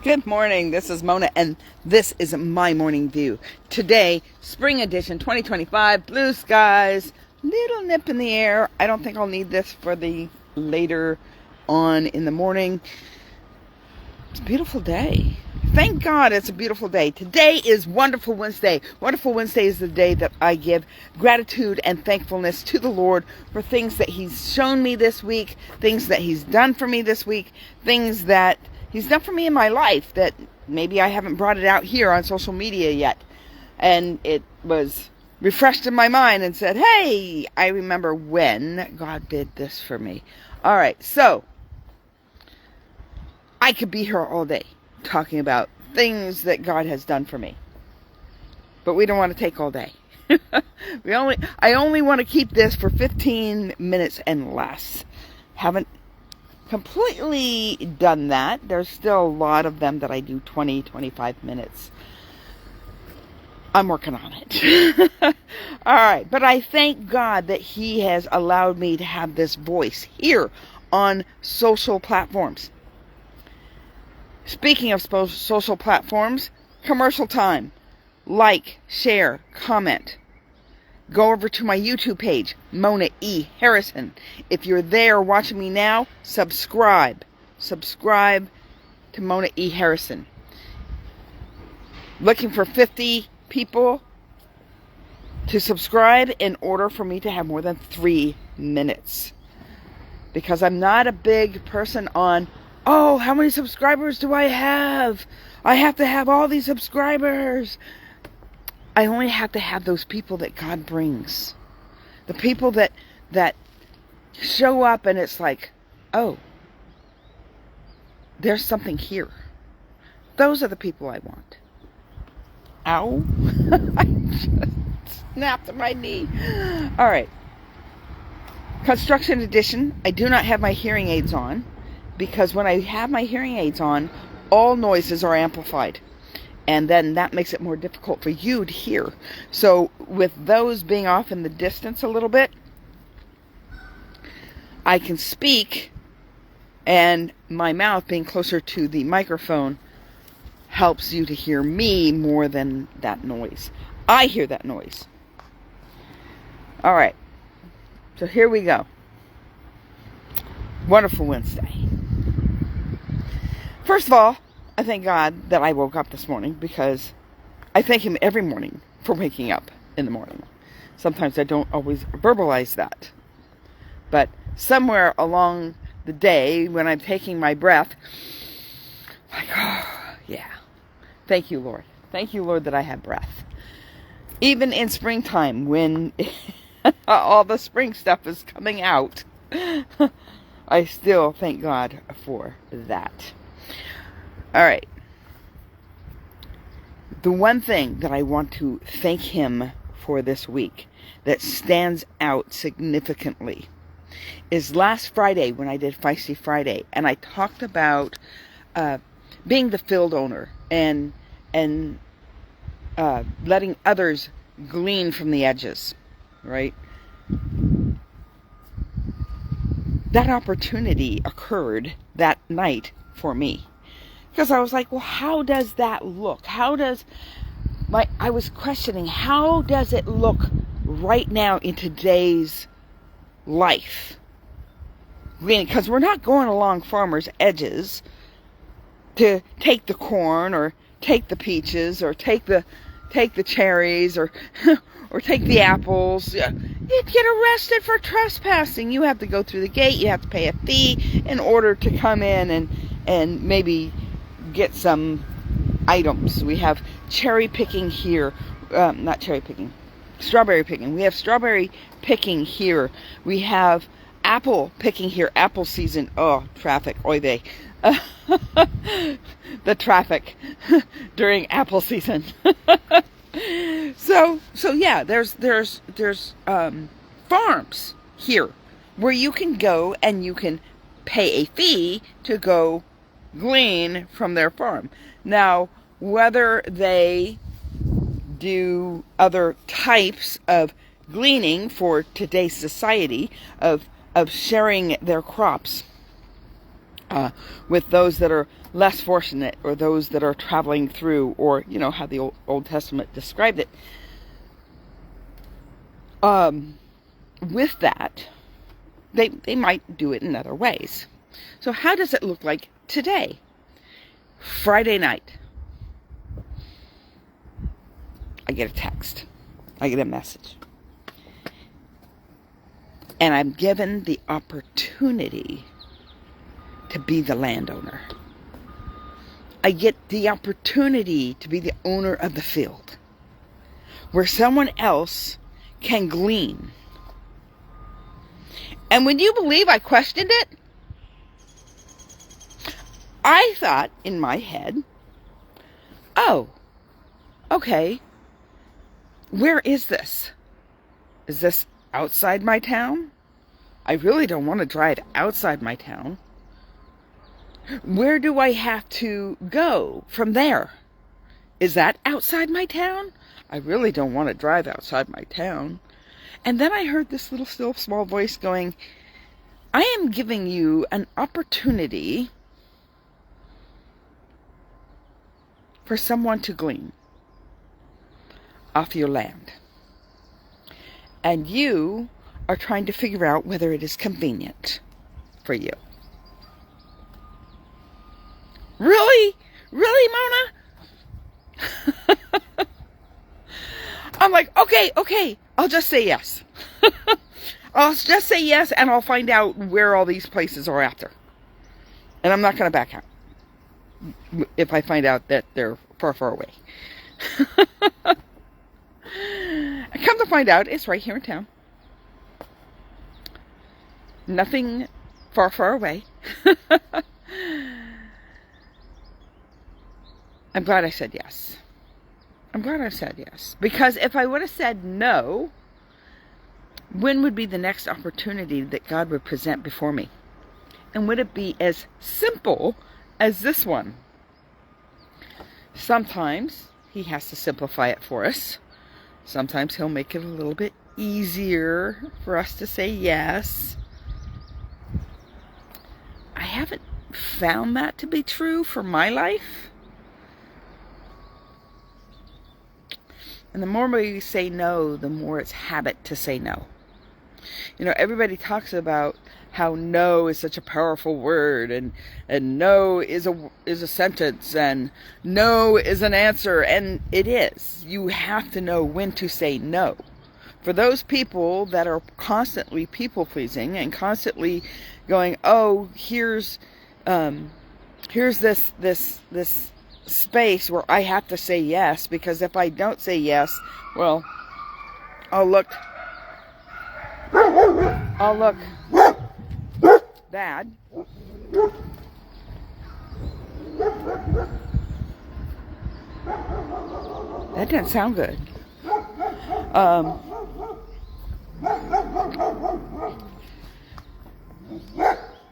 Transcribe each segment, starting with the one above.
Good morning. This is Mona, and this is my morning view. Today, spring edition 2025, blue skies, little nip in the air. I don't think I'll need this for the later on in the morning. It's a beautiful day. Thank God it's a beautiful day. Today is Wonderful Wednesday. Wonderful Wednesday is the day that I give gratitude and thankfulness to the Lord for things that He's shown me this week, things that He's done for me this week, things that He's done for me in my life that maybe I haven't brought it out here on social media yet. And it was refreshed in my mind and said, hey, I remember when God did this for me. All right, so I could be here all day talking about things that God has done for me. But we don't want to take all day. I only want to keep this for 15 minutes and less. Haven't completely done that. There's still a lot of them that I do 20, 25 minutes. I'm working on it. All right. But I thank God that He has allowed me to have this voice here on social platforms. Speaking of social platforms, commercial time. Like, share, comment. Go over to my YouTube page, Mona E. Harrison. If you're there watching me now, subscribe. Subscribe to Mona E. Harrison. Looking for 50 people to subscribe in order for me to have more than 3 minutes. Because I'm not a big person on, oh, how many subscribers do I have? I have to have all these subscribers. I only have to have those people that God brings. The people that show up and it's like, oh, there's something here. Those are the people I want. Ow. I just snapped my knee. All right. Construction edition. I do not have my hearing aids on because when I have my hearing aids on, all noises are amplified. And then that makes it more difficult for you to hear. So with those being off in the distance a little bit, I can speak, and my mouth being closer to the microphone helps you to hear me more than that noise. I hear that noise. All right. So here we go. Wonderful Wednesday. First of all, I thank God that I woke up this morning because I thank Him every morning for waking up in the morning. Sometimes I don't always verbalize that. But somewhere along the day when I'm taking my breath, like, oh, yeah. Thank you, Lord. Thank you, Lord, that I have breath. Even in springtime when all the spring stuff is coming out, I still thank God for that. All right. The one thing that I want to thank Him for this week that stands out significantly is last Friday when I did Feisty Friday, and I talked about being the field owner and letting others glean from the edges, right? That opportunity occurred that night for me. Because I was like, well, how does that look? I was questioning, how does it look right now in today's life? Because we're not going along farmers' edges to take the corn or take the peaches or take the cherries or or take the apples. You'd get arrested for trespassing. You have to go through the gate. You have to pay a fee in order to come in and maybe get some items. We have cherry picking here. Not cherry picking. Strawberry picking. We have strawberry picking here. We have apple picking here. Apple season. Oh, traffic. Oy vey. The traffic during apple season. So yeah, there's farms here where you can go and you can pay a fee to go glean from their farm. Now, whether they do other types of gleaning for today's society of sharing their crops with those that are less fortunate, or those that are traveling through, or how the Old Testament described it. With that, they might do it in other ways. So how does it look like today? Friday night, I get a text. I get a message. And I'm given the opportunity to be the landowner. I get the opportunity to be the owner of the field, where someone else can glean. And would you believe I questioned it? I thought in my head, oh, okay, where is this? Is this outside my town? I really don't want to drive outside my town. Where do I have to go from there? Is that outside my town? I really don't want to drive outside my town. And then I heard this little still small voice going, I am giving you an opportunity for someone to glean off your land. And you are trying to figure out whether it is convenient for you. Really? Really, Mona? I'm like, okay, I'll just say yes. I'll just say yes, and I'll find out where all these places are after. And I'm not going to back out if I find out that they're far, far away. I come to find out it's right here in town. Nothing far, far away. I'm glad I said yes. I'm glad I said yes. Because if I would have said no, when would be the next opportunity that God would present before me? And would it be as simple as this one? Sometimes He has to simplify it for us. Sometimes He'll make it a little bit easier for us to say yes. I haven't found that to be true for my life. And the more we say no, the more it's habit to say no. Everybody talks about how no is such a powerful word, and no is a sentence, and no is an answer, and it is. You have to know when to say no. For those people that are constantly people-pleasing and constantly going, oh, here's this space where I have to say yes, because if I don't say yes, well, I'll look bad. That doesn't sound good.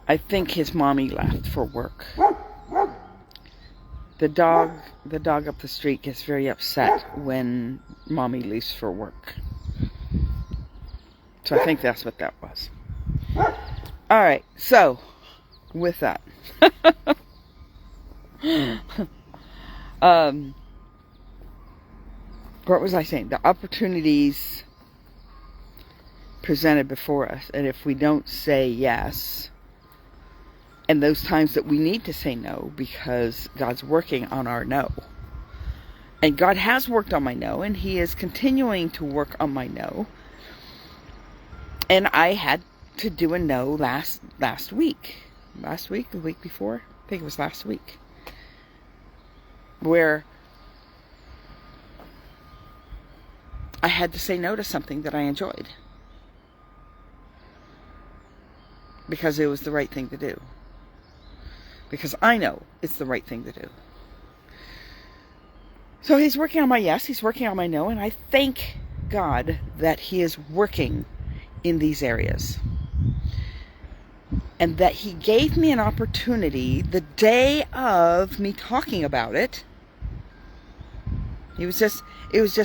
I think his mommy left for work. The dog up the street gets very upset when mommy leaves for work. So I think that's what that was. Alright, so, with that. What was I saying? The opportunities presented before us, and if we don't say yes, and those times that we need to say no, because God's working on our no. And God has worked on my no, and He is continuing to work on my no. And I had to do a no last week. Last week? The week before? I think it was last week. Where I had to say no to something that I enjoyed. Because it was the right thing to do. Because I know it's the right thing to do. So He's working on my yes, He's working on my no, and I thank God that He is working in these areas. And that He gave me an opportunity the day of me talking about it. It was just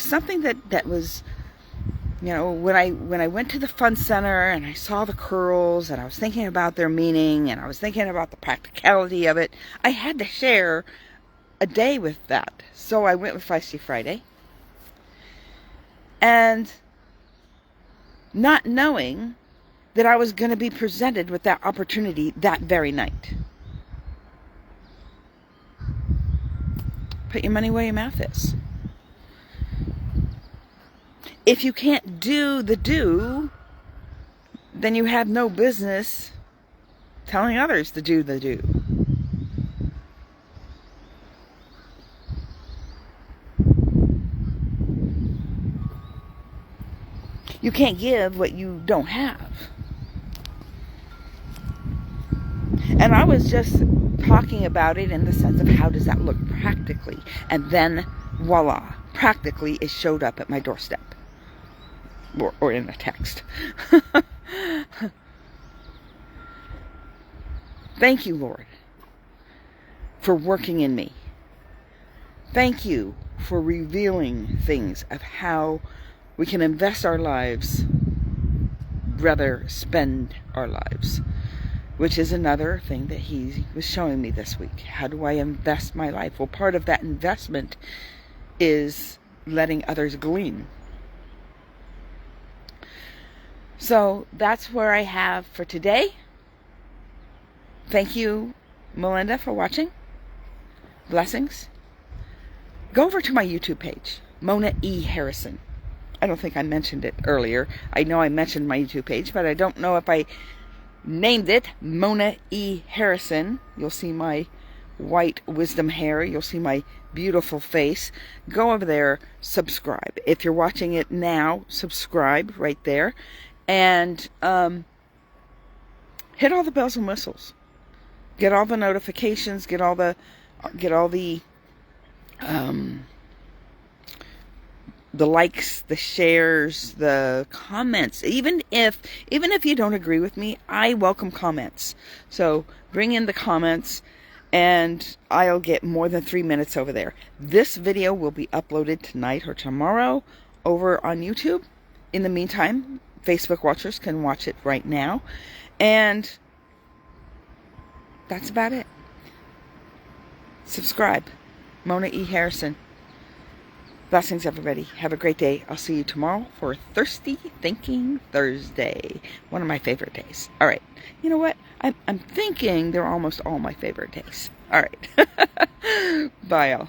something that was You know, when I went to the fun center and I saw the curls and I was thinking about their meaning and I was thinking about the practicality of it, I had to share a day with that. So I went with Feisty Friday. And not knowing that I was going to be presented with that opportunity that very night. Put your money where your mouth is. If you can't do the do, then you have no business telling others to do the do. You can't give what you don't have. And I was just talking about it in the sense of how does that look practically. And then, voila, practically it showed up at my doorstep. Or in a text. Thank you, Lord, for working in me. Thank you for revealing things of how we can invest our lives, rather spend our lives, which is another thing that he was showing me this week. How do I invest my life? Well, part of that investment is letting others glean. So that's where I have for today. Thank you, Melinda, for watching. Blessings. Go over to my YouTube page, Mona E. Harrison. I don't think I mentioned it earlier. I know I mentioned my YouTube page, but I don't know if I named it Mona E. Harrison. You'll see my white wisdom hair. You'll see my beautiful face. Go over there, subscribe. If you're watching it now, subscribe right there. And hit all the bells and whistles. Get all the notifications. Get all the likes, the shares, the comments. Even if you don't agree with me, I welcome comments. So bring in the comments, and I'll get more than 3 minutes over there. This video will be uploaded tonight or tomorrow over on YouTube. In the meantime, Facebook watchers can watch it right now. And that's about it. Subscribe. Mona E. Harrison. Blessings, everybody. Have a great day. I'll see you tomorrow for Thirsty Thinking Thursday. One of my favorite days. All right. You know what? I'm thinking they're almost all my favorite days. All right. Bye, all.